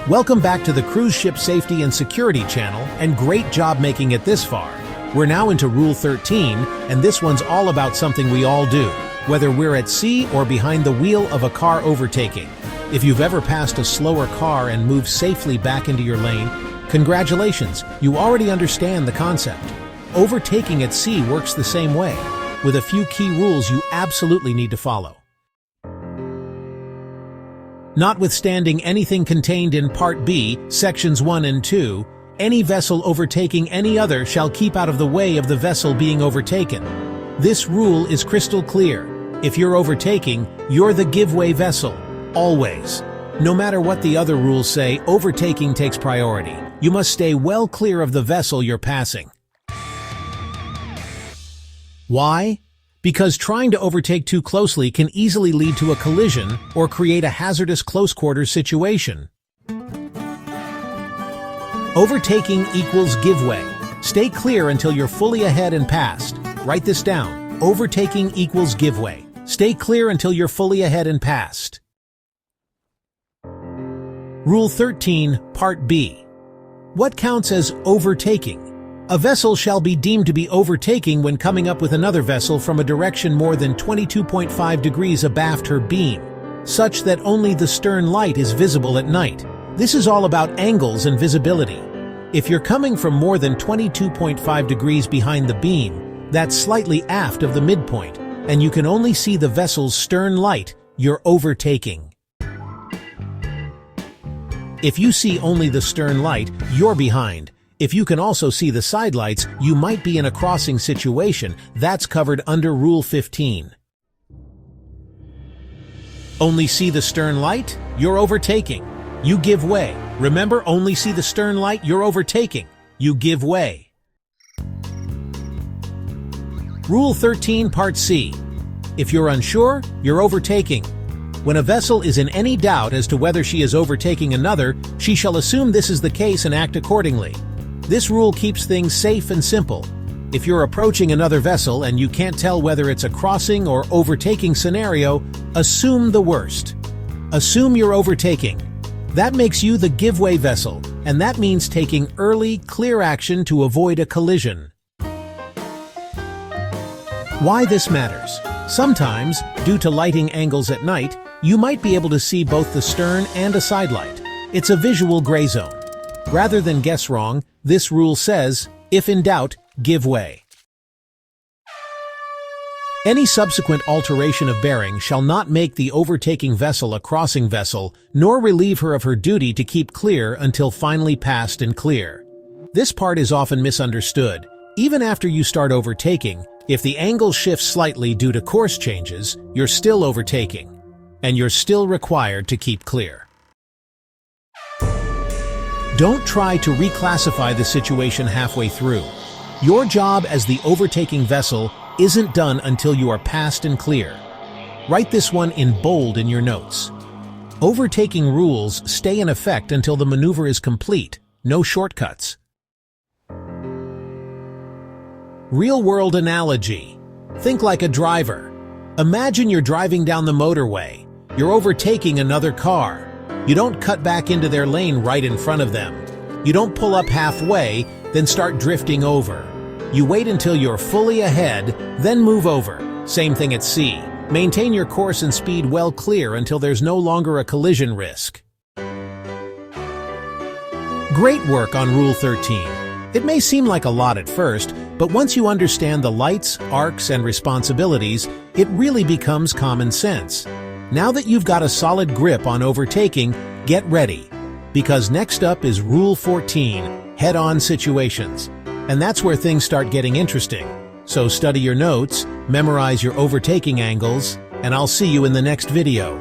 Welcome back to the Cruise Ship Safety and Security channel, and great job making it this far. We're now into Rule 13, and this one's all about something we all do, whether we're at sea or behind the wheel of a car overtaking. If you've ever passed a slower car and moved safely back into your lane, congratulations, you already understand the concept. Overtaking at sea works the same way, with a few key rules you absolutely need to follow. Notwithstanding anything contained in Part B, Sections 1 and 2, any vessel overtaking any other shall keep out of the way of the vessel being overtaken. This rule is crystal clear. If you're overtaking, you're the giveaway vessel, always. No matter what the other rules say, overtaking takes priority. You must stay well clear of the vessel you're passing. Why? Because trying to overtake too closely can easily lead to a collision or create a hazardous close-quarters situation. Overtaking equals giveaway. Stay clear until you're fully ahead and past. Write this down. Overtaking equals giveaway. Stay clear until you're fully ahead and past. Rule 13, Part B. What counts as overtaking? A vessel shall be deemed to be overtaking when coming up with another vessel from a direction more than 22.5 degrees abaft her beam, such that only the stern light is visible at night. This is all about angles and visibility. If you're coming from more than 22.5 degrees behind the beam, that's slightly aft of the midpoint, and you can only see the vessel's stern light, you're overtaking. If you see only the stern light, you're behind. If you can also see the side lights, you might be in a crossing situation. That's covered under Rule 15. Only see the stern light? You're overtaking. You give way. Remember, only see the stern light? You're overtaking. You give way. Rule 13, Part C. If you're unsure, you're overtaking. When a vessel is in any doubt as to whether she is overtaking another, she shall assume this is the case and act accordingly. This rule keeps things safe and simple. If you're approaching another vessel and you can't tell whether it's a crossing or overtaking scenario, assume the worst. Assume you're overtaking. That makes you the giveaway vessel, and that means taking early, clear action to avoid a collision. Why this matters? Sometimes, due to lighting angles at night, you might be able to see both the stern and a side light. It's a visual gray zone. Rather than guess wrong, this rule says, if in doubt, give way. Any subsequent alteration of bearing shall not make the overtaking vessel a crossing vessel, nor relieve her of her duty to keep clear until finally passed and clear. This part is often misunderstood. Even after you start overtaking, if the angle shifts slightly due to course changes, you're still overtaking, and you're still required to keep clear. Don't try to reclassify the situation halfway through. Your job as the overtaking vessel isn't done until you are passed and clear. Write this one in bold in your notes. Overtaking rules stay in effect until the maneuver is complete. No shortcuts. Real-world analogy. Think like a driver. Imagine you're driving down the motorway. You're overtaking another car. You don't cut back into their lane right in front of them. You don't pull up halfway, then start drifting over. You wait until you're fully ahead, then move over. Same thing at sea. Maintain your course and speed well clear until there's no longer a collision risk. Great work on Rule 13. It may seem like a lot at first, but once you understand the lights, arcs, and responsibilities, it really becomes common sense. Now that you've got a solid grip on overtaking, get ready. Because next up is Rule 14, head-on situations. And that's where things start getting interesting. So study your notes, memorize your overtaking angles, and I'll see you in the next video.